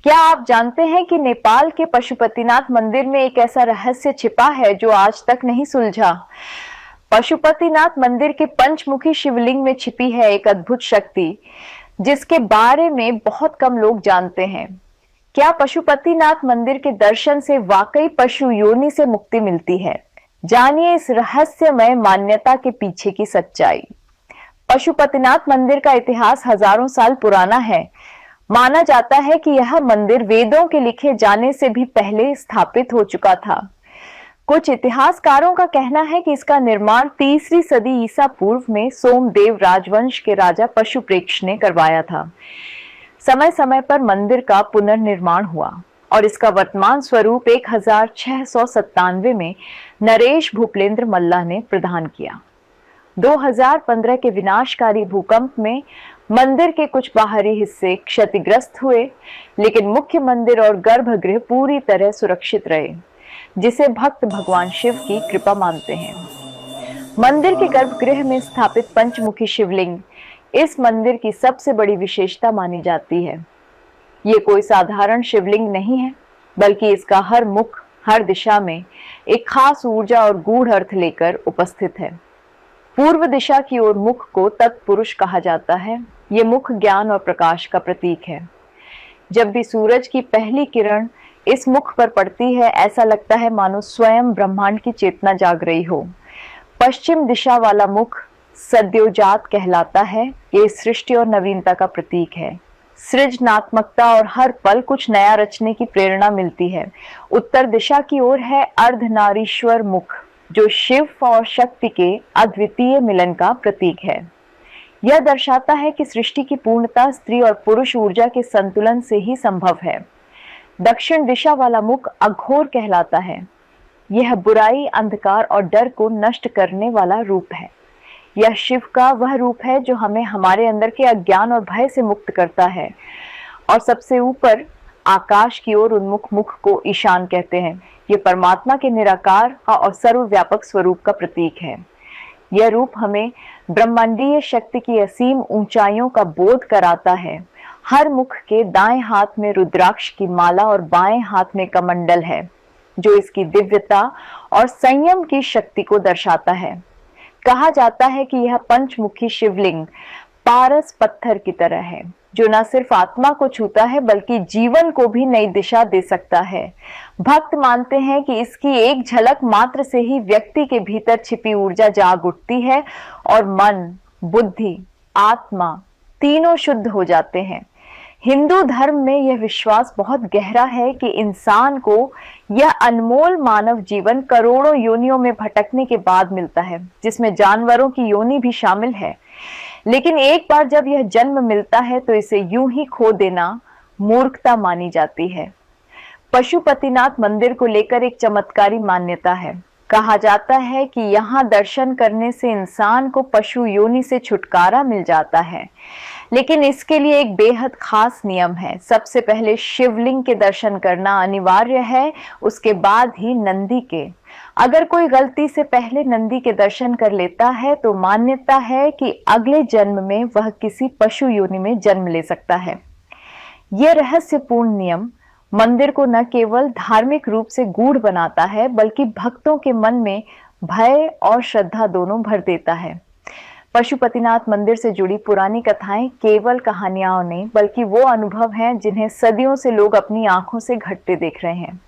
क्या आप जानते हैं कि नेपाल के पशुपतिनाथ मंदिर में एक ऐसा रहस्य छिपा है जो आज तक नहीं सुलझा। पशुपतिनाथ मंदिर के पंचमुखी शिवलिंग में छिपी है एक अद्भुत शक्ति जिसके बारे में बहुत कम लोग जानते हैं। क्या पशुपतिनाथ मंदिर के दर्शन से वाकई पशु योनि से मुक्ति मिलती है? जानिए इस रहस्यमय मान्यता के पीछे की सच्चाई। पशुपतिनाथ मंदिर का इतिहास हजारों साल पुराना है। माना जाता है कि यह मंदिर वेदों के लिखे जाने से भी पहले स्थापित हो चुका था। कुछ इतिहासकारों का कहना है कि इसका निर्माण 3री सदी ईसा पूर्व में सोमदेव राजवंश के राजा पशुप्रेक्ष ने करवाया था। समय समय पर मंदिर का पुनर्निर्माण हुआ और इसका वर्तमान स्वरूप 1697 में नरेश भूपलेंद्र मल्ला ने प्रदान किया। 2015 के विनाशकारी भूकंप में मंदिर के कुछ बाहरी हिस्से क्षतिग्रस्त हुए, लेकिन मुख्य मंदिर और गर्भगृह पूरी तरह सुरक्षित रहे, जिसे भक्त भगवान शिव की कृपा मानते हैं। मंदिर के गर्भगृह में स्थापित पंचमुखी शिवलिंग इस मंदिर की सबसे बड़ी विशेषता मानी जाती है। ये कोई साधारण शिवलिंग नहीं है, बल्कि इसका हर मुख हर दिशा में एक खास ऊर्जा और गूढ़ अर्थ लेकर उपस्थित है। पूर्व दिशा की ओर मुख को तत्पुरुष कहा जाता है। ये मुख ज्ञान और प्रकाश का प्रतीक है। जब भी सूरज की पहली किरण इस मुख पर पड़ती है, ऐसा लगता है मानो स्वयं ब्रह्मांड की चेतना जाग रही हो। पश्चिम दिशा वाला मुख सद्योजात कहलाता है। ये सृष्टि और नवीनता का प्रतीक है। सृजनात्मकता और हर पल कुछ नया रचने की प्रेरणा मिलती है। उत्तर दिशा की ओर है अर्धनारीश्वर मुख, जो शिव और शक्ति के अद्वितीय मिलन का प्रतीक है। यह दर्शाता है कि सृष्टि की पूर्णता स्त्री और पुरुष ऊर्जा के संतुलन से ही संभव है। दक्षिण दिशा वाला मुख अघोर कहलाता है। यह बुराई, अंधकार और डर को नष्ट करने वाला रूप है। यह शिव का वह रूप है जो हमें हमारे अंदर के अज्ञान और भय से मुक्त करता है। और सबसे ऊपर आकाश की ओर उन्मुख मुख को ईशान कहते हैं। ये परमात्मा के निराकार और सर्वव्यापक स्वरूप का प्रतीक है। यह रूप हमें ब्रह्मांडीय शक्ति की असीम ऊंचाइयों का बोध कराता है। हर मुख के दाएं हाथ में रुद्राक्ष की माला और बाएं हाथ में कमंडल है, जो इसकी दिव्यता और संयम की शक्ति को दर्शाता है। कहा जाता है कि यह पंचमुखी शिवलिंग पारस पत्थर की तरह है, जो न सिर्फ आत्मा को छूता है बल्कि जीवन को भी नई दिशा दे सकता है। भक्त मानते हैं कि इसकी एक झलक मात्र से ही व्यक्ति के भीतर छिपी ऊर्जा जाग उठती है और मन, बुद्धि, आत्मा तीनों शुद्ध हो जाते हैं। हिंदू धर्म में यह विश्वास बहुत गहरा है कि इंसान को यह अनमोल मानव जीवन करोड़ों योनियों में भटकने के बाद मिलता है, जिसमें जानवरों की योनि भी शामिल है। लेकिन एक बार जब यह जन्म मिलता है तो इसे यूं ही खो देना मूर्खता मानी जाती है। पशुपतिनाथ मंदिर को लेकर एक चमत्कारी मान्यता है। कहा जाता है कि यहाँ दर्शन करने से इंसान को पशु योनि से छुटकारा मिल जाता है, लेकिन इसके लिए एक बेहद खास नियम है। सबसे पहले शिवलिंग के दर्शन करना अनिवार्य है, उसके बाद ही नंदी के। अगर कोई गलती से पहले नंदी के दर्शन कर लेता है तो मान्यता है कि अगले जन्म में वह किसी पशु योनि में जन्म ले सकता है। यह रहस्यपूर्ण नियम मंदिर को न केवल धार्मिक रूप से गूढ़ बनाता है, बल्कि भक्तों के मन में भय और श्रद्धा दोनों भर देता है। पशुपतिनाथ मंदिर से जुड़ी पुरानी कथाएं केवल कहानियां नहीं, बल्कि वो अनुभव हैं जिन्हें सदियों से लोग अपनी आंखों से घटते देख रहे हैं।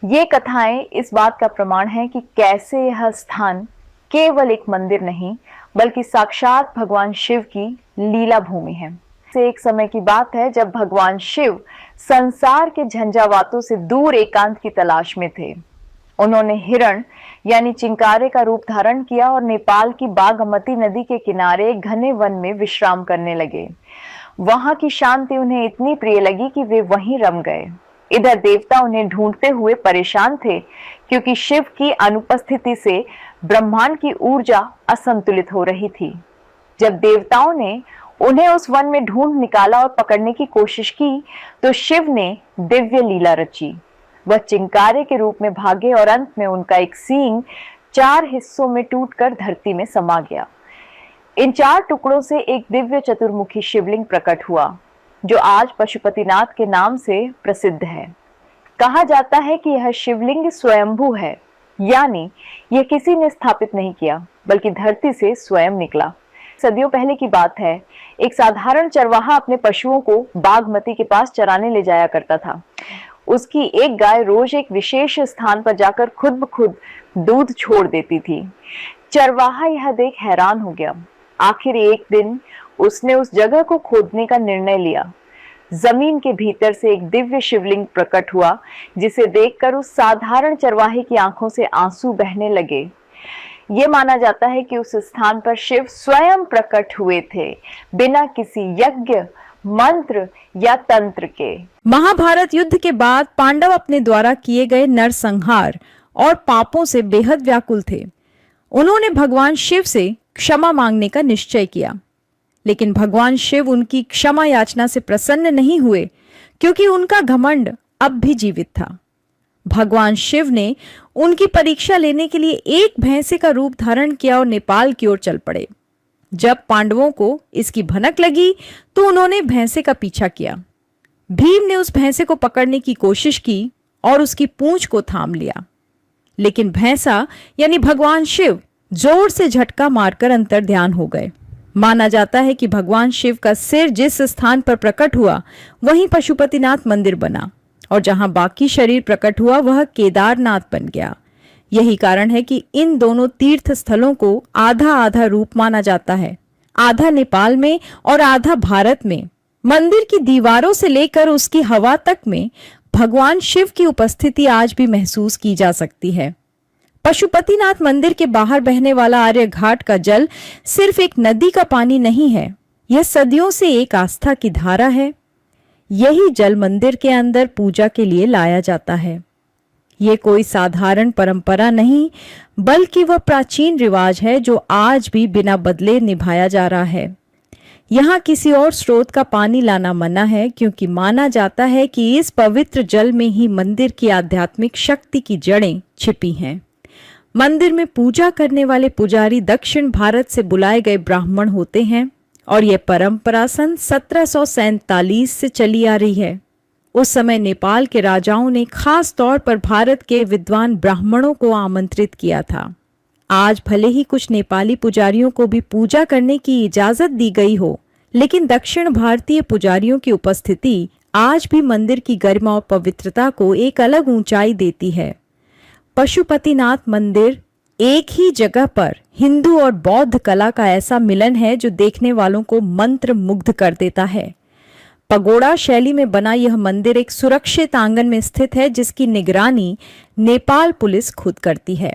ये कथाएं इस बात का प्रमाण है कि कैसे यह स्थान केवल एक मंदिर नहीं, बल्कि साक्षात भगवान शिव की लीला भूमि है। से एक समय की बात है जब भगवान शिव संसार के झंझावातों से दूर एकांत की तलाश में थे। उन्होंने हिरण यानी चिंकारे का रूप धारण किया और नेपाल की बागमती नदी के किनारे घने वन में विश्राम करने लगे। वहां की शांति उन्हें इतनी प्रिय लगी कि वे वहीं रम गए। इधर देवता उन्हें ढूंढते हुए परेशान थे, क्योंकि शिव की अनुपस्थिति से ब्रह्मांड की ऊर्जा असंतुलित हो रही थी। जब देवताओं ने उन्हें उस वन में ढूंढ निकाला और पकड़ने की कोशिश की, तो शिव ने दिव्य लीला रची। वह चिंकारे के रूप में भागे और अंत में उनका एक सींग 4 हिस्सों में टूटकर धरती में समा गया। इन 4 टुकड़ों से एक दिव्य चतुर्मुखी शिवलिंग प्रकट हुआ। जो आज पशुपतिनाथ के नाम से प्रसिद्ध है। कहा जाता है कि यह शिवलिंग स्वयंभू है, यानी यह किसी ने स्थापित नहीं किया बल्कि धरती से स्वयं निकला। सदियों पहले की बात है, एक साधारण चरवाहा अपने पशुओं को बागमती के पास चराने ले जाया करता था। उसकी एक गाय रोज एक विशेष स्थान पर जाकर खुद ब खुद दूध छोड़ देती थी। चरवाहा यह देख हैरान हो गया। आखिर एक दिन उसने उस जगह को खोदने का निर्णय लिया। जमीन के भीतर से एक दिव्य शिवलिंग प्रकट हुआ, जिसे देखकर उस साधारण चरवाहे की आंखों से आंसू बहने लगे। ये माना जाता है कि उस स्थान पर शिव स्वयं प्रकट हुए थे, बिना किसी यज्ञ, मंत्र या तंत्र के। महाभारत युद्ध के बाद पांडव अपने द्वारा किए गए नरसंहार और पापों से बेहद व्याकुल थे। उन्होंने भगवान शिव से क्षमा मांगने का निश्चय किया, लेकिन भगवान शिव उनकी क्षमा याचना से प्रसन्न नहीं हुए, क्योंकि उनका घमंड अब भी जीवित था। भगवान शिव ने उनकी परीक्षा लेने के लिए एक भैंसे का रूप धारण किया और नेपाल की ओर चल पड़े। जब पांडवों को इसकी भनक लगी तो उन्होंने भैंसे का पीछा किया। भीम ने उस भैंसे को पकड़ने की कोशिश की और उसकी पूंछ को थाम लिया, लेकिन भैंसा यानी भगवान शिव जोर से झटका मारकर अंतर्ध्यान हो गए। माना जाता है कि भगवान शिव का सिर जिस स्थान पर प्रकट हुआ वहीं पशुपतिनाथ मंदिर बना, और जहां बाकी शरीर प्रकट हुआ वह केदारनाथ बन गया। यही कारण है कि इन दोनों तीर्थ स्थलों को आधा आधा रूप माना जाता है, आधा नेपाल में और आधा भारत में। मंदिर की दीवारों से लेकर उसकी हवा तक में भगवान शिव की उपस्थिति आज भी महसूस की जा सकती है। पशुपतिनाथ मंदिर के बाहर बहने वाला आर्य घाट का जल सिर्फ एक नदी का पानी नहीं है, यह सदियों से एक आस्था की धारा है। यही जल मंदिर के अंदर पूजा के लिए लाया जाता है। ये कोई साधारण परंपरा नहीं, बल्कि वह प्राचीन रिवाज है जो आज भी बिना बदले निभाया जा रहा है। यहाँ किसी और स्रोत का पानी लाना मना है, क्योंकि माना जाता है कि इस पवित्र जल में ही मंदिर की आध्यात्मिक शक्ति की जड़ें छिपी हैं। मंदिर में पूजा करने वाले पुजारी दक्षिण भारत से बुलाए गए ब्राह्मण होते हैं, और यह परंपरा सन 1747 से चली आ रही है। उस समय नेपाल के राजाओं ने खास तौर पर भारत के विद्वान ब्राह्मणों को आमंत्रित किया था। आज भले ही कुछ नेपाली पुजारियों को भी पूजा करने की इजाजत दी गई हो, लेकिन दक्षिण भारतीय पुजारियों की उपस्थिति आज भी मंदिर की गरिमा और पवित्रता को एक अलग ऊंचाई देती है। पशुपतिनाथ मंदिर एक ही जगह पर हिंदू और बौद्ध कला का ऐसा मिलन है जो देखने वालों को मंत्र मुग्ध कर देता है। पगोड़ा शैली में बना यह मंदिर एक सुरक्षित आंगन में स्थित है, जिसकी निगरानी नेपाल पुलिस खुद करती है।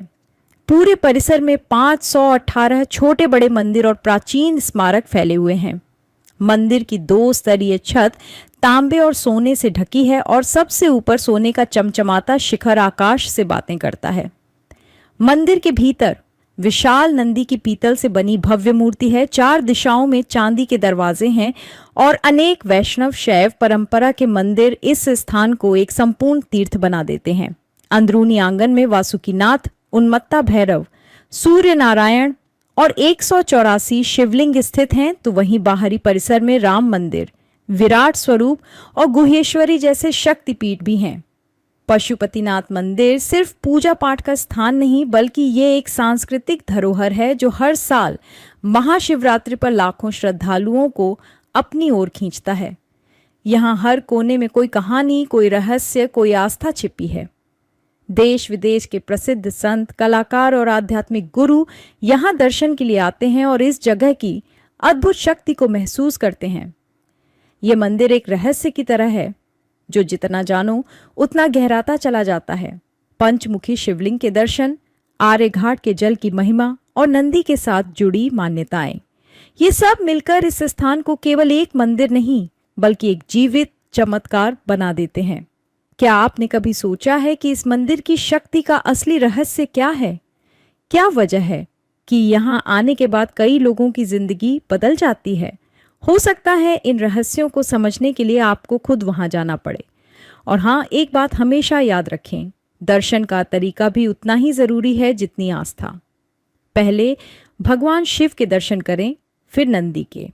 पूरे परिसर में 518 छोटे बड़े मंदिर और प्राचीन स्मारक फैले हुए हैं। मंदिर की 2 स्तरीय छत तांबे और सोने से ढकी है, और सबसे ऊपर सोने का चमचमाता शिखर आकाश से बातें करता है। मंदिर के भीतर विशाल नंदी की पीतल से बनी भव्य मूर्ति है। 4 दिशाओं में चांदी के दरवाजे हैं, और अनेक वैष्णव शैव परंपरा के मंदिर इस स्थान को एक संपूर्ण तीर्थ बना देते हैं। अंदरूनी आंगन में वासुकीनाथ, उन्मत्ता भैरव, सूर्य नारायण और 184 शिवलिंग स्थित हैं, तो वहीं बाहरी परिसर में राम मंदिर, विराट स्वरूप और गुहेश्वरी जैसे शक्तिपीठ भी हैं। पशुपतिनाथ मंदिर सिर्फ पूजा पाठ का स्थान नहीं, बल्कि ये एक सांस्कृतिक धरोहर है जो हर साल महाशिवरात्रि पर लाखों श्रद्धालुओं को अपनी ओर खींचता है। यहाँ हर कोने में कोई कहानी, कोई रहस्य, कोई आस्था छिपी है। देश विदेश के प्रसिद्ध संत, कलाकार और आध्यात्मिक गुरु यहाँ दर्शन के लिए आते हैं और इस जगह की अद्भुत शक्ति को महसूस करते हैं। ये मंदिर एक रहस्य की तरह है, जो जितना जानो उतना गहराता चला जाता है। पंचमुखी शिवलिंग के दर्शन, आर्य घाट के जल की महिमा और नंदी के साथ जुड़ी मान्यताएं, ये सब मिलकर इस स्थान को केवल एक मंदिर नहीं, बल्कि एक जीवित चमत्कार बना देते हैं। क्या आपने कभी सोचा है कि इस मंदिर की शक्ति का असली रहस्य क्या है? क्या वजह है कि यहाँ आने के बाद कई लोगों की जिंदगी बदल जाती है? हो सकता है इन रहस्यों को समझने के लिए आपको खुद वहां जाना पड़े। और हाँ, एक बात हमेशा याद रखें, दर्शन का तरीका भी उतना ही जरूरी है जितनी आस्था। पहले भगवान शिव के दर्शन करें, फिर नंदी के।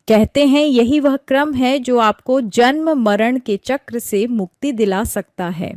कहते हैं यही वह क्रम है जो आपको जन्म मरण के चक्र से मुक्ति दिला सकता है।